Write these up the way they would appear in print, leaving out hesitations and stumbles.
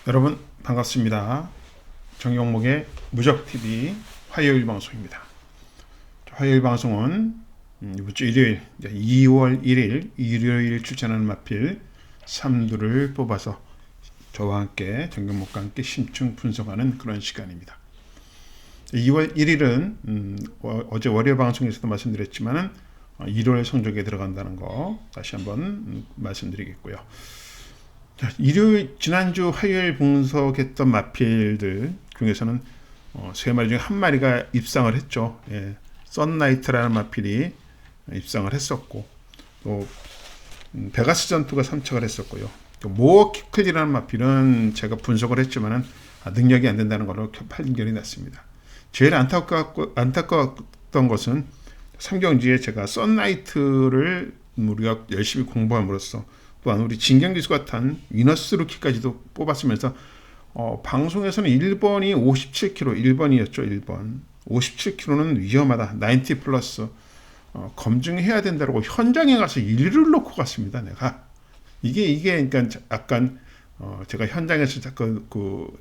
여러분 반갑습니다. 정경목의 무적TV 화요일 방송입니다. 화요일 방송은 이번 주 일요일 2월 1일 일요일 추천하는 마필 3두를 뽑아서 저와 함께 정경목과 함께 심층 분석하는 그런 시간입니다. 2월 1일은 어제 월요 방송에서도 말씀드렸지만은 1월 성적에 들어간다는 거 다시 한번 말씀드리겠고요. 일요일 지난주 화요일 분석했던 마필들 중에서는 세 마리 중에 한 마리가 입상을 했죠. 썬라이트라는 마필이 입상을 했었고, 또 베가스 전투가 선착을 했었고요. 또 모어 키클이라는 마필은 제가 분석을 했지만은 능력이 안 된다는 걸로 판결이 났습니다. 제일 안타까웠던 것은 삼경지에 제가 썬라이트를 우리가 열심히 공부함으로써 또한 우리 진경기수가 탄 위너스 루키까지도 뽑았으면서 방송에서는 1번이 57kg 1번이었죠. 1번 57kg는 위험하다 90 플러스 검증해야 된다고 현장에 가서 일을 놓고 갔습니다. 내가 이게 그러니까 약간 제가 현장에서 자꾸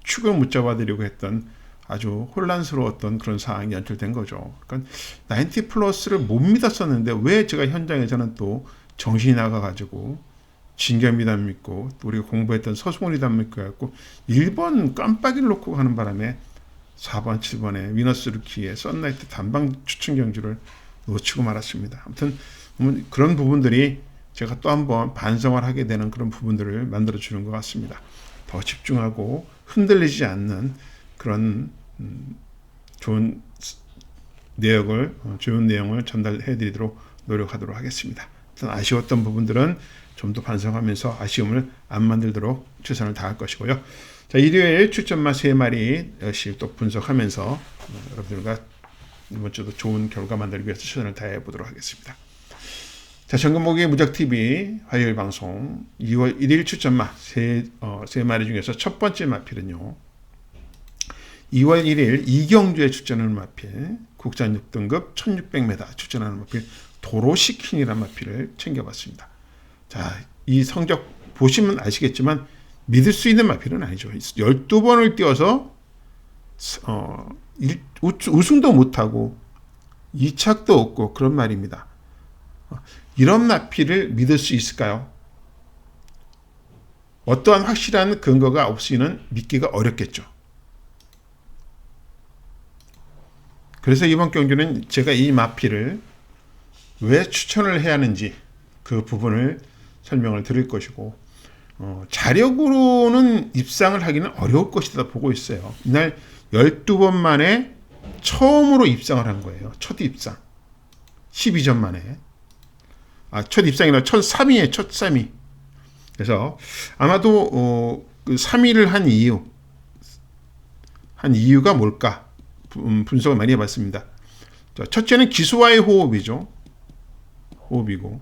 축을 못 잡아드리고 했던 아주 혼란스러웠던 그런 상황이 연출된 거죠. 그러니까 90 플러스를 못 믿었었는데 왜 제가 현장에서는 또 정신이 나가가지고 진겸이단 믿고 또 우리가 공부했던 서승원이단 믿고 해갖고 1번 깜빡이를 놓고 가는 바람에 4번, 7번에 위너스 루키의 썬라이트 단방 추천 경주를 놓치고 말았습니다. 아무튼 그런 부분들이 제가 또 한번 반성을 하게 되는 그런 부분들을 만들어주는 것 같습니다. 더 집중하고 흔들리지 않는 그런 좋은 내용을 전달해드리도록 노력하도록 하겠습니다. 아쉬웠던 부분들은 좀 더 반성하면서 아쉬움을 안 만들도록 최선을 다할 것이고요. 자, 일요일 출전마 3마리 열심히 또 분석하면서 여러분들과 이번 주도 좋은 결과 만들기 위해서 최선을 다해 보도록 하겠습니다. 자, 정경목의 무적TV 화요일 방송 2월 1일 출전마 3마리 중에서 첫 번째 마필은요. 2월 1일 이경주에 출전하는 마필 국산 6등급 1600m 출전하는 마필 도로시킨이라는 마필을 챙겨봤습니다. 자, 이 성적 보시면 아시겠지만 믿을 수 있는 마필은 아니죠. 12번을 뛰어서 우승도 못하고 2착도 없고 그런 말입니다. 이런 마필을 믿을 수 있을까요? 어떠한 확실한 근거가 없이는 믿기가 어렵겠죠. 그래서 이번 경주는 제가 이 마필을 왜 추천을 해야 하는지 그 부분을 설명을 드릴 것이고 자력으로는 입상을 하기는 어려울 것이다 보고 있어요. 이날 12번 만에 처음으로 입상을 한 거예요. 첫 입상 12전 만에 첫 입상이나 첫 3위에 첫 3위. 그래서 아마도 그 3위를 한 이유가 뭘까 분석을 많이 해봤습니다. 첫째는 기수와의 호흡이죠. 호흡이고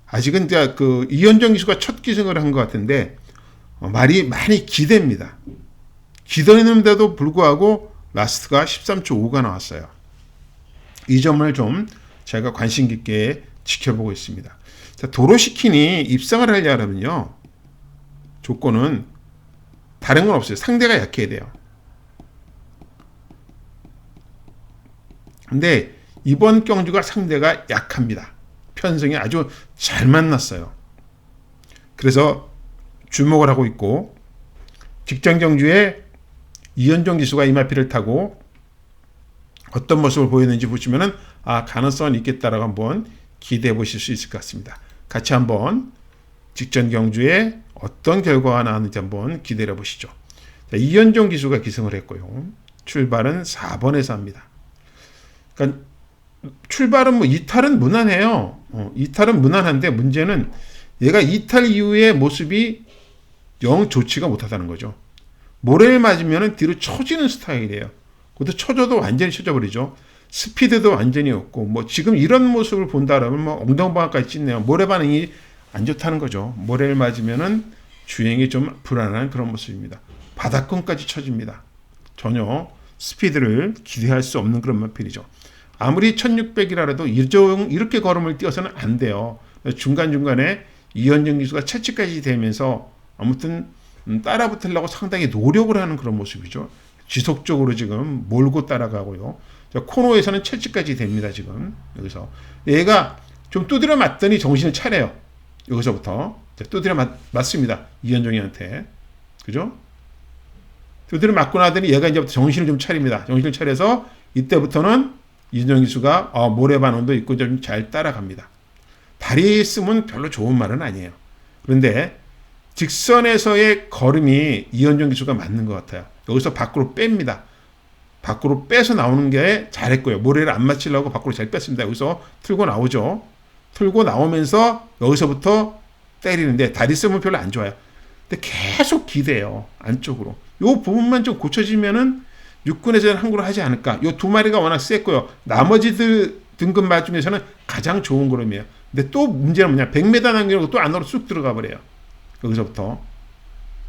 아직은 이제 그 이현정 기수가 첫 기승을 한 것 같은데 말이 많이 기대입니다. 기대는데도 불구하고 라스트가 13초 5가 나왔어요. 이 점을 좀 제가 관심 깊게 지켜보고 있습니다. 자, 도로시킨이 입상을 하려면요 조건은 다른 건 없어요. 상대가 약해야 돼요. 근데 이번 경주가 상대가 약합니다. 편성이 아주 잘 만났어요. 그래서 주목을 하고 있고 직전 경주에 이현종 기수가 이 마필을 타고 어떤 모습을 보였는지 보시면은 가능성은 있겠다라고 한번 기대해 보실 수 있을 것 같습니다. 같이 한번 직전 경주에 어떤 결과가 나왔는지 한번 기대해 보시죠. 자, 이현종 기수가 기승을 했고요. 출발은 4번에서 합니다. 그러니까 출발은 이탈은 무난해요. 이탈은 무난한데 문제는 얘가 이탈 이후의 모습이 영 좋지가 못하다는 거죠. 모래를 맞으면 뒤로 쳐지는 스타일이에요. 그것도 쳐져도 완전히 쳐져버리죠. 스피드도 완전히 없고 지금 이런 모습을 본다라면 엉덩방아까지 찢네요. 모래 반응이 안 좋다는 거죠. 모래를 맞으면 주행이 좀 불안한 그런 모습입니다. 바닥권까지 쳐집니다. 전혀 스피드를 기대할 수 없는 그런 마필이죠. 아무리 1600이라도 이렇게 걸음을 뛰어서는 안 돼요. 중간중간에 이현정 기수가 채찍까지 되면서 아무튼 따라붙으려고 상당히 노력을 하는 그런 모습이죠. 지속적으로 지금 몰고 따라가고요. 코너에서는 채찍까지 됩니다. 지금 여기서 얘가 좀 두드려 맞더니 정신을 차려요. 여기서부터 두드려 맞습니다. 이현종이한테. 그죠? 두드려 맞고 나더니 얘가 이제부터 정신을 좀 차립니다. 정신을 차려서 이때부터는 이현종 기수가 모래반응도 있고 좀 잘 따라갑니다. 다리 쓰면 별로 좋은 말은 아니에요. 그런데 직선에서의 걸음이 이현종 기수가 맞는 것 같아요. 여기서 밖으로 뺍니다. 밖으로 빼서 나오는 게 잘했고요. 모래를 안 맞추려고 밖으로 잘 뺐습니다. 여기서 틀고 나오죠. 틀고 나오면서 여기서부터 때리는데 다리 쓰면 별로 안 좋아요. 근데 계속 기대요. 안쪽으로. 이 부분만 좀 고쳐지면은 육군에서는 항구를 하지 않을까. 이 두 마리가 워낙 셌고요. 나머지 등급 말 중에서는 가장 좋은 걸음이에요. 근데 또 문제는 뭐냐. 100m 남기고 또 안으로 쑥 들어가 버려요. 여기서부터.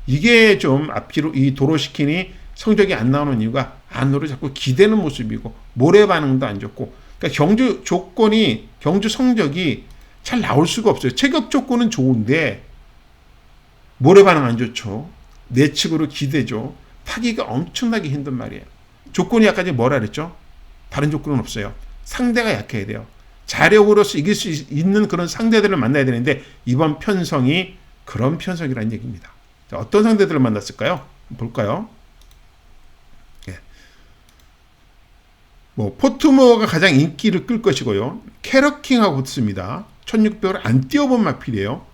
이게 좀 앞뒤로 이 도로시킨이 성적이 안 나오는 이유가 안으로 자꾸 기대는 모습이고 모래 반응도 안 좋고, 그러니까 경주 조건이 경주 성적이 잘 나올 수가 없어요. 체격 조건은 좋은데 모래 반응 안 좋죠. 내측으로 기대죠. 타기가 엄청나게 힘든 말이에요. 조건이 아까 뭐라 그랬죠? 다른 조건은 없어요. 상대가 약해야 돼요. 자력으로서 이길 수 있는 그런 상대들을 만나야 되는데 이번 편성이 그런 편성이라는 얘기입니다. 자, 어떤 상대들을 만났을까요? 볼까요? 포트모어가 가장 인기를 끌 것이고요. 캐러킹하고 붙습니다. 1600을 안 띄워본 마필이에요.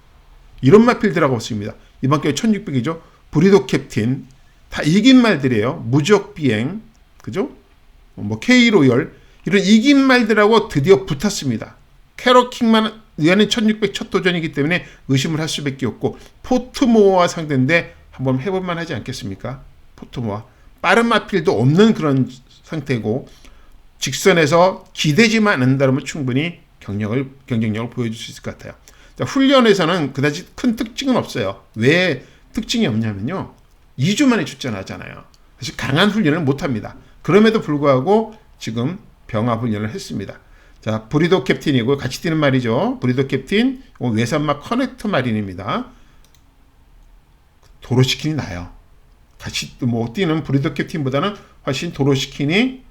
이런 마필들하고 붙습니다. 이번 기회에 1600이죠. 브리도 캡틴. 다 이긴 말들이에요. 무적 비행. 그죠? K로열. 이런 이긴 말들하고 드디어 붙었습니다. 캐러킹만 얘는 1600 첫 도전이기 때문에 의심을 할 수밖에 없고, 포트모어와 상대인데 한번 해볼만 하지 않겠습니까? 포트모어. 빠른 마필도 없는 그런 상태고, 직선에서 기대지만 않는다면 충분히 경쟁력을 보여줄 수 있을 것 같아요. 자, 훈련에서는 그다지 큰 특징은 없어요. 왜 특징이 없냐면요. 2주 만에 출전하잖아요. 사실 강한 훈련을 못합니다. 그럼에도 불구하고 지금 병합 훈련을 했습니다. 자, 브리도 캡틴이고 같이 뛰는 말이죠. 브리도 캡틴, 외산막 커넥터 마린입니다. 도로시킨이 나요. 같이 뛰는 브리도 캡틴보다는 훨씬 도로시킨이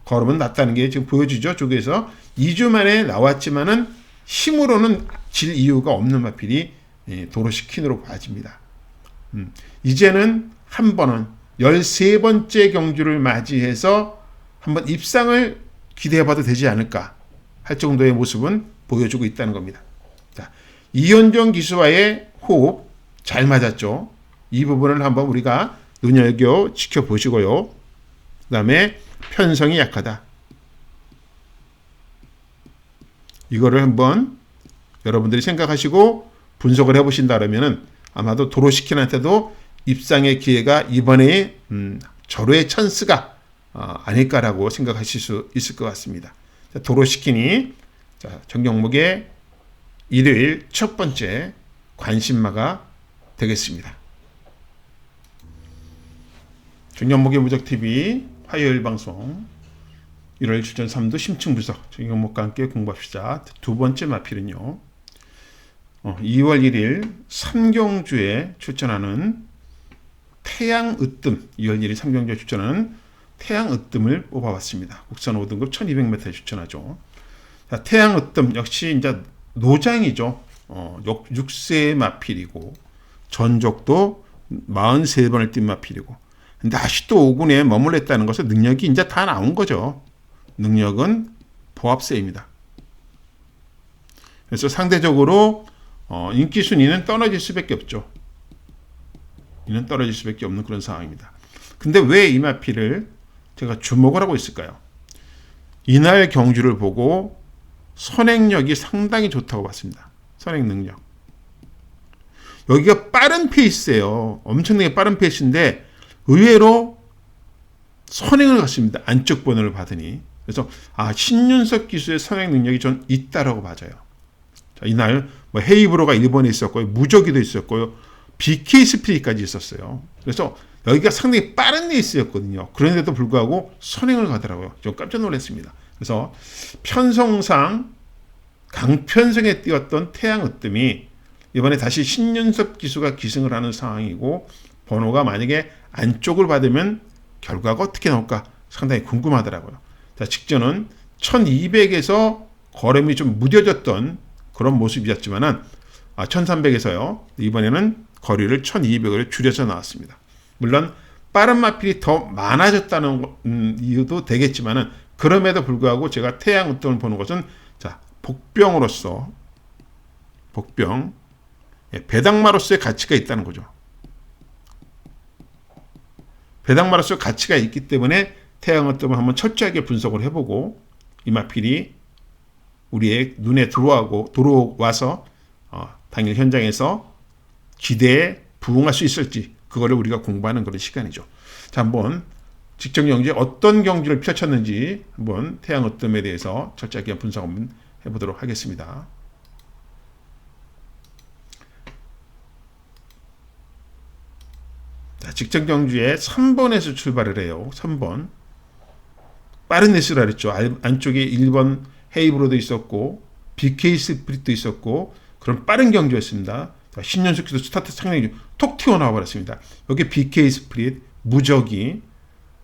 걸음은 낮다는 게 지금 보여주죠. 쪽에서 2주 만에 나왔지만은 힘으로는 질 이유가 없는 마필이 도로시킨으로 봐집니다. 이제는 한 번은 13번째 경주를 맞이해서 한번 입상을 기대해봐도 되지 않을까 할 정도의 모습은 보여주고 있다는 겁니다. 자, 이현종 기수와의 호흡 잘 맞았죠. 이 부분을 한번 우리가 눈여겨 지켜보시고요. 그 다음에 편성이 약하다. 이거를 한번 여러분들이 생각하시고 분석을 해보신다면은 아마도 도로시킨한테도 입상의 기회가 이번에 절호의 찬스가 아닐까라고 생각하실 수 있을 것 같습니다. 자, 도로시킨이 전 경목의 일요일 첫 번째 관심마가 되겠습니다. 전 경목의 무적TV 화요일 방송 1월 출전 3도 심층 분석 전 경목과 함께 공부합시다. 두 번째 마필은요. 2월 1일 삼경주에 출전하는 태양으뜸, 2월 1일 삼경주에 출전하는 태양으뜸을 뽑아봤습니다. 국산 5등급 1200m에 출전하죠. 자, 태양으뜸 역시 이제 노장이죠. 6세의 마필이고 전적도 43번을 뛴 마필이고, 근데 아직도 5군에 머물렀다는 것은 능력이 이제 다 나온 거죠. 능력은 보합세입니다. 그래서 상대적으로 인기 순위는 떨어질 수밖에 없죠. 이는 떨어질 수밖에 없는 그런 상황입니다. 근데 왜 이 마필을 제가 주목을 하고 있을까요? 이날 경주를 보고 선행력이 상당히 좋다고 봤습니다. 선행 능력. 여기가 빠른 페이스예요. 엄청나게 빠른 페이스인데 의외로 선행을 갔습니다. 안쪽 번호를 받으니. 그래서 신윤석 기수의 선행 능력이 전 있다라고 봐요. 자, 이날 헤이브로가 1번에 있었고요. 무적이도 있었고요. BK 스피릿까지 있었어요. 그래서 여기가 상당히 빠른 레이스였거든요. 그런데도 불구하고 선행을 가더라고요. 좀 깜짝 놀랐습니다. 그래서 편성상 강편성에 뛰었던 태양으뜸이 이번에 다시 신윤섭 기수가 기승을 하는 상황이고 번호가 만약에 안쪽을 받으면 결과가 어떻게 나올까 상당히 궁금하더라고요. 자, 직전은 1200에서 걸음이 좀 무뎌졌던 그런 모습이었지만은 1300에서요. 이번에는 거리를 1200을 줄여서 나왔습니다. 물론 빠른 마필이 더 많아졌다는 이유도 되겠지만은 그럼에도 불구하고 제가 태양 으뜸을 보는 것은 자, 복병으로서 복병 배당마로서의 가치가 있다는 거죠. 배당마로서의 가치가 있기 때문에 태양 으뜸을 한번 철저하게 분석을 해보고 이 마필이 우리의 눈에 들어와서 당일 현장에서 기대에 부응할 수 있을지 그거를 우리가 공부하는 그런 시간이죠. 자, 한번 직전 경주에 어떤 경주를 펼쳤는지 한번 태양 으뜸에 대해서 철저하게 분석 한번 해보도록 하겠습니다. 자, 직전 경주에 3번에서 출발을 해요. 3번 빠른 레이스라 그랬죠. 안쪽에 1번 헤이브로도 있었고 BK 스프릿도 있었고 그런 빠른 경주였습니다. 신윤석 기수 스타트 상당히 톡 튀어나와 버렸습니다. 여기 BK 스프릿, 무적이,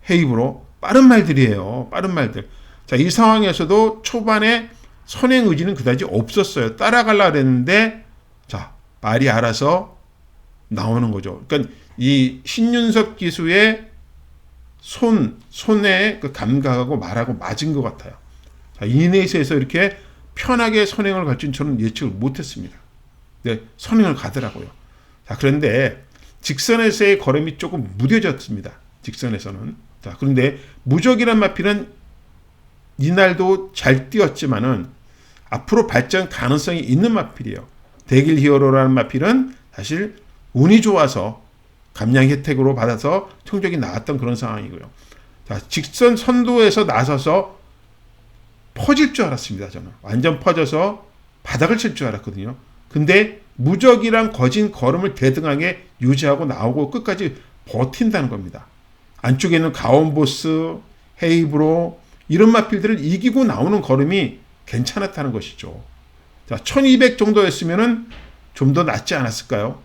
헤이브로 빠른 말들이에요. 빠른 말들. 자, 이 상황에서도 초반에 선행 의지는 그다지 없었어요. 따라가려고 했는데 자, 말이 알아서 나오는 거죠. 그러니까 이 신윤석 기수의 손의 그 감각하고 말하고 맞은 것 같아요. 자, 이네이스에서 이렇게 편하게 선행을 갈 줄 저는 예측을 못했습니다. 네, 선행을 가더라고요. 자, 그런데 직선에서의 걸음이 조금 무뎌졌습니다. 직선에서는. 자, 그런데 무적이란 마필은 이날도 잘 뛰었지만은 앞으로 발전 가능성이 있는 마필이에요. 대길 히어로라는 마필은 사실 운이 좋아서 감량 혜택으로 받아서 성적이 나왔던 그런 상황이고요. 자, 직선 선도에서 나서서 퍼질 줄 알았습니다. 저는 완전 퍼져서 바닥을 칠 줄 알았거든요. 근데 무적이랑 거진 걸음을 대등하게 유지하고 나오고 끝까지 버틴다는 겁니다. 안쪽에 있는 가온보스, 헤이브로 이런 마필들을 이기고 나오는 걸음이 괜찮았다는 것이죠. 자, 1200 정도였으면은 좀 더 낫지 않았을까요?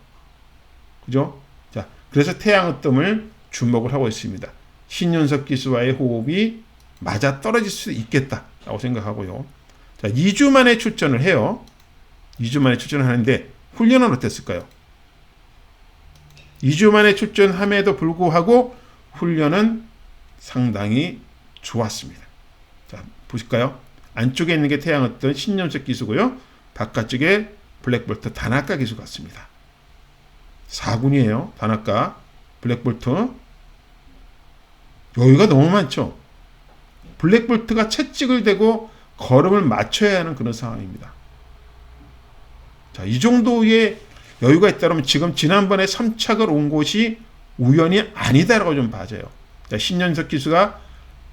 그죠? 자, 그래서 태양 으뜸을 주목을 하고 있습니다. 신윤석 기수와의 호흡이 맞아 떨어질 수 있겠다라고 생각하고요. 자, 2주 만에 출전을 해요. 2주 만에 출전을 하는데 훈련은 어땠을까요? 2주 만에 출전함에도 불구하고 훈련은 상당히 좋았습니다. 자, 보실까요? 안쪽에 있는 게 태양 으뜸 신윤석 기수고요. 바깥쪽에 블랙볼트 다나카 기수 같습니다. 4군이에요. 다나카, 블랙볼트. 여유가 너무 많죠. 블랙볼트가 채찍을 대고 걸음을 맞춰야 하는 그런 상황입니다. 자, 이 정도의 여유가 있다면 지금 지난번에 3착을 온 곳이 우연이 아니다라고 좀 봐줘요. 자, 신윤석 기수가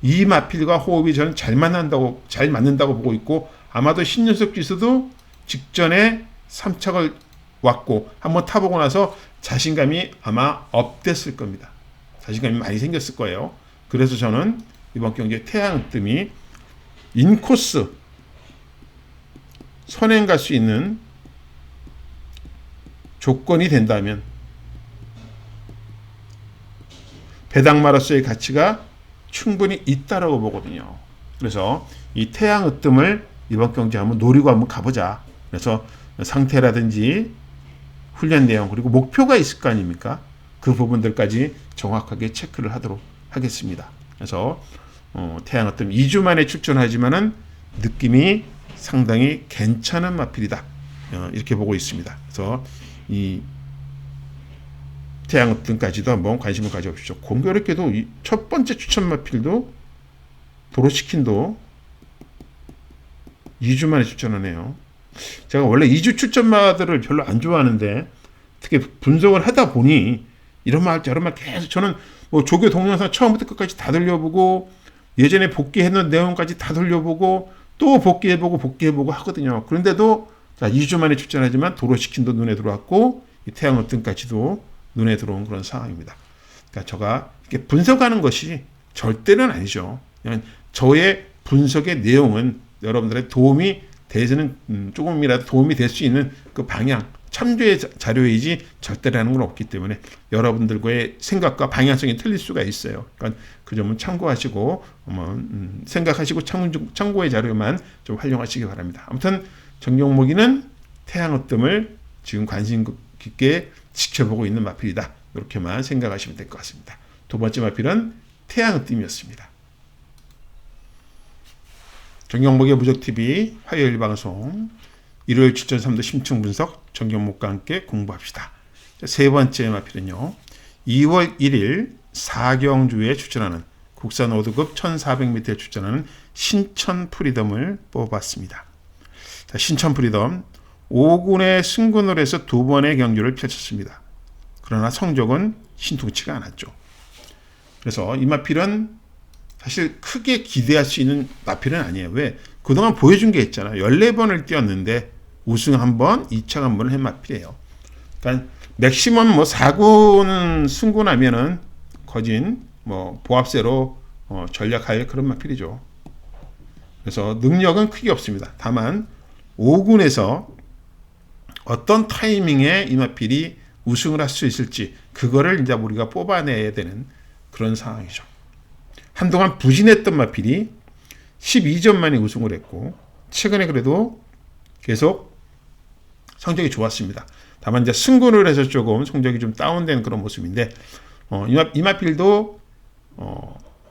이 마필과 호흡이 저는 잘 맞는다고 보고 있고 아마도 신윤석 기수도 직전에 3착을 왔고 한번 타보고 나서 자신감이 아마 업됐을 겁니다. 자신감이 많이 생겼을 거예요. 그래서 저는 이번 경기에 태양 으뜸이 인코스 선행 갈 수 있는 조건이 된다면 배당마로서의 가치가 충분히 있다라고 보거든요. 그래서 이 태양 으뜸을 이번 경기에 한번 노리고 한번 가보자. 그래서 상태라든지 훈련 내용 그리고 목표가 있을 거 아닙니까? 그 부분들까지 정확하게 체크를 하도록 하겠습니다. 그래서 태양 으뜸 2주 만에 출전하지만은 느낌이 상당히 괜찮은 마필이다. 이렇게 보고 있습니다. 그래서 이 태양 으뜸까지도 한번 관심을 가져보십시오. 공교롭게도 이 첫 번째 추천 마필도 도로시킨도 2주 만에 출전하네요. 제가 원래 2주 출전마들을 별로 안 좋아하는데 특히 분석을 하다 보니 이런 말 저런 말 계속 저는 뭐 조교 동영상 처음부터 끝까지 다 돌려보고 예전에 복귀했던 내용까지 다 돌려보고 또 복귀해보고 하거든요. 그런데도 자, 2주 만에 출전하지만 도로시킨도 눈에 들어왔고 이 태양 으뜸까지도 눈에 들어온 그런 상황입니다. 그러니까 제가 이렇게 분석하는 것이 절대는 아니죠. 그냥 저의 분석의 내용은 여러분들의 도움이 되는 조금이라도 도움이 될 수 있는 그 방향 참조의 자료이지 절대라는 건 없기 때문에 여러분들과의 생각과 방향성이 틀릴 수가 있어요. 그러니까 그 점은 참고하시고 생각하시고 참고의 자료만 좀 활용하시기 바랍니다. 아무튼 정경목이는 태양으뜸을 지금 관심 깊게 지켜보고 있는 마필이다. 이렇게만 생각하시면 될 것 같습니다. 두 번째 마필은 태양으뜸이었습니다. 정경목의 무적TV 화요일 방송 일요일 출전 3도 심층 분석 정경목과 함께 공부합시다. 세 번째 마필은요. 2월 1일 사경주에 출전하는 국산 5등급 1400m에 출전하는 신천 프리덤을 뽑았습니다. 자, 신천 프리덤 5군의 승군을 해서 두 번의 경주를 펼쳤습니다. 그러나 성적은 신통치가 않았죠. 그래서 이 마필은 사실 크게 기대할 수 있는 마필은 아니에요. 왜? 그동안 보여준 게 있잖아요. 14번을 뛰었는데 우승 1번, 2차 1번을 한 마필이에요. 그러니까 맥시멈 4군 승군하면은 거진 보합세로 전략할 그런 마필이죠. 그래서 능력은 크게 없습니다. 다만 5군에서 어떤 타이밍에 이 마필이 우승을 할 수 있을지 그거를 이제 우리가 뽑아내야 되는 그런 상황이죠. 한동안 부진했던 마필이 12전 만에 우승을 했고 최근에 그래도 계속 성적이 좋았습니다. 다만 이제 승군을 해서 조금 성적이 좀 다운된 그런 모습인데 이 마필도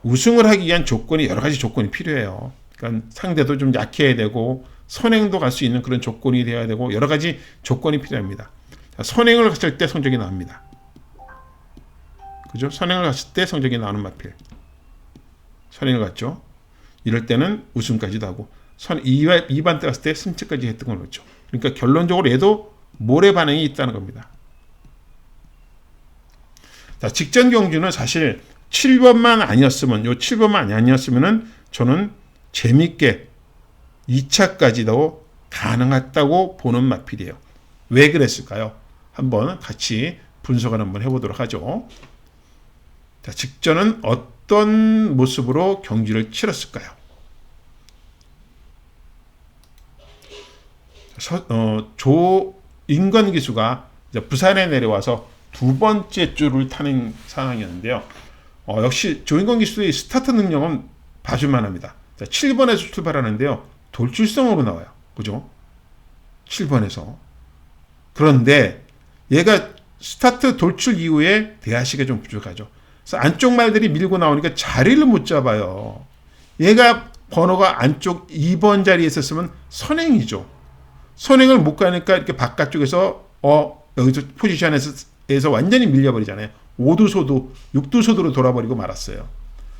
우승을 하기 위한 조건이 여러 가지 조건이 필요해요. 그러니까 상대도 좀 약해야 되고 선행도 갈 수 있는 그런 조건이 되어야 되고 여러 가지 조건이 필요합니다. 자, 선행을 갔을 때 성적이 나옵니다. 그죠? 선행을 갔을 때 성적이 나오는 마필. 선행을 갔죠. 이럴 때는 우승까지도 하고 2반 때 갔을 때 승체까지 했던 건 그렇죠. 그러니까 결론적으로 얘도 모래 반응이 있다는 겁니다. 자, 직전 경주는 사실 7번만 아니었으면, 요 7번만 아니었으면은 저는 재밌게 2차까지도 가능했다고 보는 마필이에요. 왜 그랬을까요? 한번 같이 분석을 한번 해보도록 하죠. 자, 직전은 어떤 모습으로 경주를 치렀을까요? 조인건 기수가 부산에 내려와서 두 번째 줄을 타는 상황이었는데요. 역시 조인건 기수의 스타트 능력은 봐줄만 합니다. 자, 7번에서 출발하는데요. 돌출성으로 나와요. 그죠? 7번에서. 그런데 얘가 스타트 돌출 이후에 대하시가 좀 부족하죠. 그래서 안쪽 말들이 밀고 나오니까 자리를 못 잡아요. 얘가 번호가 안쪽 2번 자리에 있었으면 선행이죠. 선행을 못 가니까 이렇게 바깥쪽에서 여기서 포지션에서 완전히 밀려버리잖아요. 5두소도 6두소도로 돌아버리고 말았어요.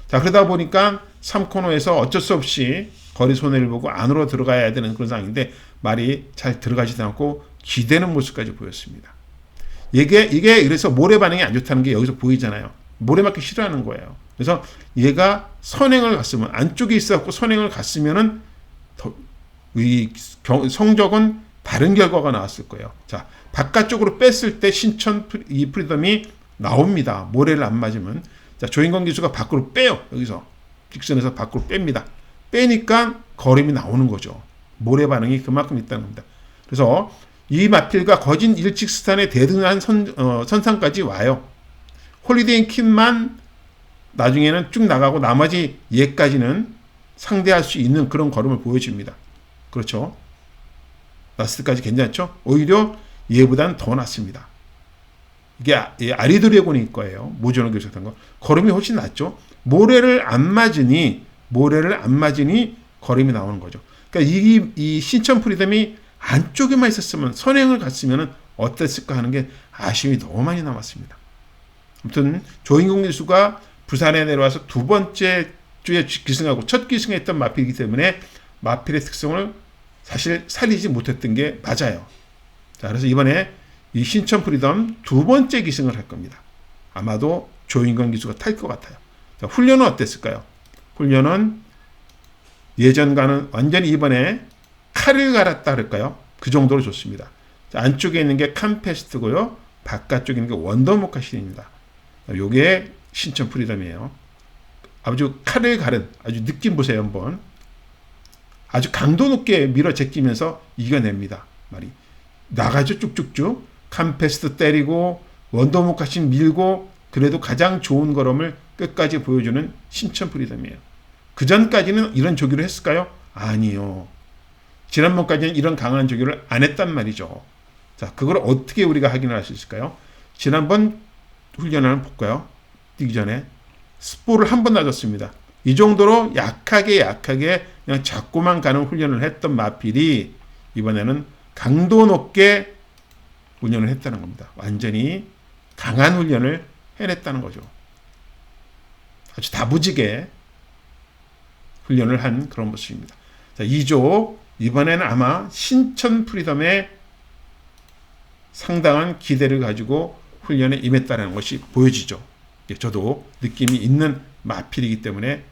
자, 그러다 보니까 3코너에서 어쩔 수 없이 거리 손해를 보고 안으로 들어가야 되는 그런 상황인데 말이 잘 들어가지도 않고 기대는 모습까지 보였습니다. 이게 그래서 모래 반응이 안 좋다는 게 여기서 보이잖아요. 모래 맞기 싫어하는 거예요. 그래서 얘가 선행을 갔으면 안쪽에 있어갖고 선행을 갔으면은 이 성적은 다른 결과가 나왔을 거예요. 자, 바깥쪽으로 뺐을 때 신천 이 프리덤이 나옵니다. 모래를 안 맞으면. 자, 조인건 기수가 밖으로 빼요. 여기서 직선에서 밖으로 뺍니다. 빼니까 거림이 나오는 거죠. 모래 반응이 그만큼 있다는 겁니다. 그래서 이 마필과 거진 일직스탄의 대등한 선상까지 와요. 홀리데이 퀸만 나중에는 쭉 나가고 나머지 얘까지는 상대할 수 있는 그런 걸음을 보여줍니다. 그렇죠? 라스트까지 괜찮죠? 오히려 얘보다는 더 낫습니다. 이게 아리드래곤일 거예요. 모조는 교섭한 거. 걸음이 훨씬 낫죠? 모래를 안 맞으니 걸음이 나오는 거죠. 그러니까 이 신천 프리덤이 안쪽에만 있었으면 선행을 갔으면 어땠을까 하는 게 아쉬움이 너무 많이 남았습니다. 아무튼 조인건 기수가 부산에 내려와서 두 번째 주에 기승하고 첫 기승했던 마필이기 때문에 마필의 특성을 사실 살리지 못했던 게 맞아요. 자, 그래서 이번에 이 신천 프리덤 두 번째 기승을 할 겁니다. 아마도 조인건 기수가 탈 것 같아요. 자, 훈련은 어땠을까요? 훈련은 예전과는 완전히 이번에 칼을 갈았다 할까요? 그 정도로 좋습니다. 자, 안쪽에 있는 게 캄페스트고요. 바깥쪽에 있는 게 원더모카신입니다. 요게 신천 프리덤이에요. 아주 칼을 가른 아주 느낌 보세요. 한번 아주 강도 높게 밀어 제끼면서 이겨냅니다. 말이 나가죠. 쭉쭉쭉. 캄페스트 때리고 원더모카신 밀고 그래도 가장 좋은 걸음을 끝까지 보여주는 신천 프리덤이에요. 그 전까지는 이런 조기를 했을까요? 아니요. 지난번까지는 이런 강한 조기를 안 했단 말이죠. 자, 그걸 어떻게 우리가 확인을 할 수 있을까요? 지난번 훈련을 한번 볼까요? 뛰기 전에 스포를 한 번 놔줬습니다. 이 정도로 약하게 그냥 잡고만 가는 훈련을 했던 마필이 이번에는 강도 높게 훈련을 했다는 겁니다. 완전히 강한 훈련을 해냈다는 거죠. 아주 다부지게 훈련을 한 그런 모습입니다. 자, 2조 이번에는 아마 신천 프리덤에 상당한 기대를 가지고 훈련에 임했다는 것이 보여지죠. 저도 느낌이 있는 마필이기 때문에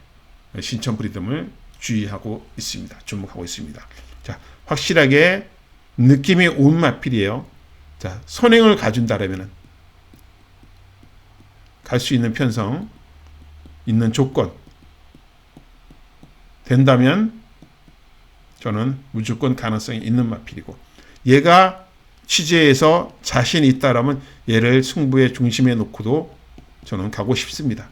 신천 프리덤을 주의하고 있습니다. 주목하고 있습니다. 자, 확실하게 느낌이 온 마필이에요. 자, 선행을 가준다라면은 갈 수 있는 편성, 있는 조건 된다면 저는 무조건 가능성이 있는 마필이고, 얘가 취재에서 자신이 있다라면 얘를 승부의 중심에 놓고도 저는 가고 싶습니다.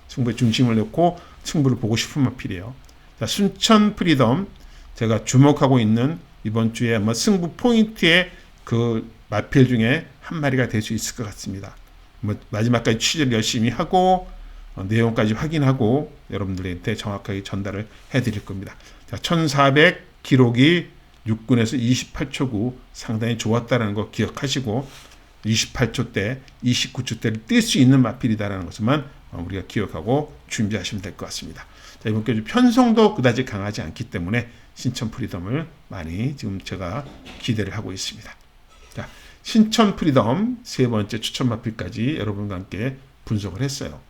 승부의 중심을 놓고 승부를 보고 싶은 마필이에요. 자, 순천 프리덤 제가 주목하고 있는 이번 주에 아마 승부 포인트의 그 마필 중에 한 마리가 될 수 있을 것 같습니다. 마지막까지 취재를 열심히 하고 내용까지 확인하고 여러분들한테 정확하게 전달을 해드릴 겁니다. 자, 1400 기록이 6군에서 28초 9 상당히 좋았다는 거 기억하시고 28초 대, 29초 대를 뛸 수 있는 마필이다라는 것만 우리가 기억하고 준비하시면 될 것 같습니다. 자, 이번 주 편성도 그다지 강하지 않기 때문에 신천 프리덤을 많이 지금 제가 기대를 하고 있습니다. 자, 신천 프리덤 세 번째 추천 마필까지 여러분과 함께 분석을 했어요.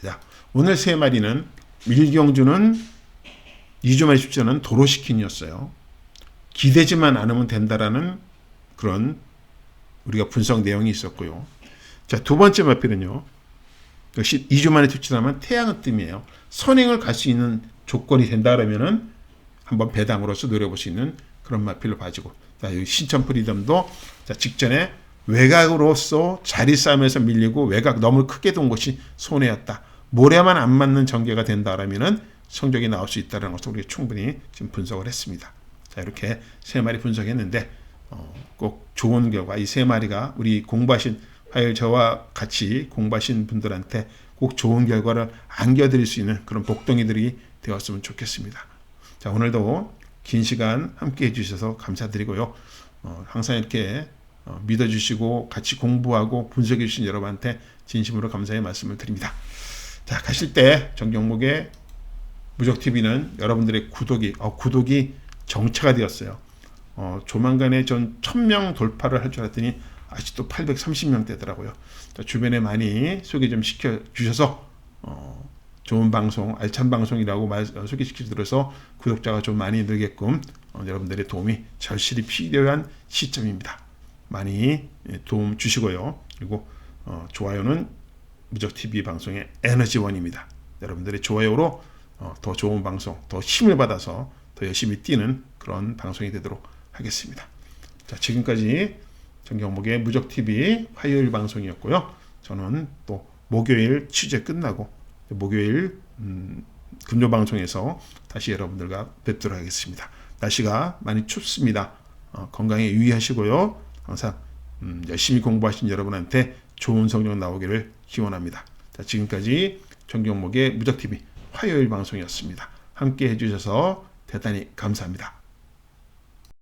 자, 오늘 세 마리는 밀경주는 2주 만에 출전은 도로시킨이었어요. 기대지만 않으면 된다라는 그런 우리가 분석 내용이 있었고요. 자, 두 번째 마필은요. 역시 2주 만에 출전하면 태양의 뜸이에요. 선행을 갈 수 있는 조건이 된다라면은 한번 배당으로서 노려볼 수 있는 그런 마필로 봐주고, 자, 이 신천 프리덤도 자, 직전에 외곽으로서 자리 싸움에서 밀리고 외곽 너무 크게 둔 것이 손해였다. 모래만 안 맞는 전개가 된다라면은 성적이 나올 수 있다는 것을 우리가 충분히 지금 분석을 했습니다. 자, 이렇게 세 마리 분석했는데 꼭 좋은 결과, 이 세 마리가 우리 공부하신 화요일 저와 같이 공부하신 분들한테 꼭 좋은 결과를 안겨드릴 수 있는 그런 복덩이들이 되었으면 좋겠습니다. 자, 오늘도 긴 시간 함께 해주셔서 감사드리고요. 항상 이렇게 믿어주시고 같이 공부하고 분석해 주신 여러분한테 진심으로 감사의 말씀을 드립니다. 자, 가실 때 정경목의 무적TV는 여러분들의 구독이 정체가 되었어요. 조만간에 전 1000명 돌파를 할 줄 알았더니 아직도 830명대더라고요. 주변에 많이 소개 좀 시켜주셔서 좋은 방송, 알찬 방송이라고 소개시켜드려서 구독자가 좀 많이 늘게끔 여러분들의 도움이 절실히 필요한 시점입니다. 많이 도움 주시고요. 그리고 좋아요는 무적TV 방송의 에너지원입니다. 여러분들의 좋아요로 더 좋은 방송, 더 힘을 받아서 더 열심히 뛰는 그런 방송이 되도록 하겠습니다. 자, 지금까지 정경목의 무적TV 화요일 방송이었고요. 저는 또 목요일 취재 끝나고 목요일 금요 방송에서 다시 여러분들과 뵙도록 하겠습니다. 날씨가 많이 춥습니다. 건강에 유의하시고요. 항상 열심히 공부하신 여러분한테 좋은 성적 나오기를 기원합니다. 자, 지금까지 정경목의 무적TV 화요일 방송이었습니다. 함께 해주셔서 대단히 감사합니다.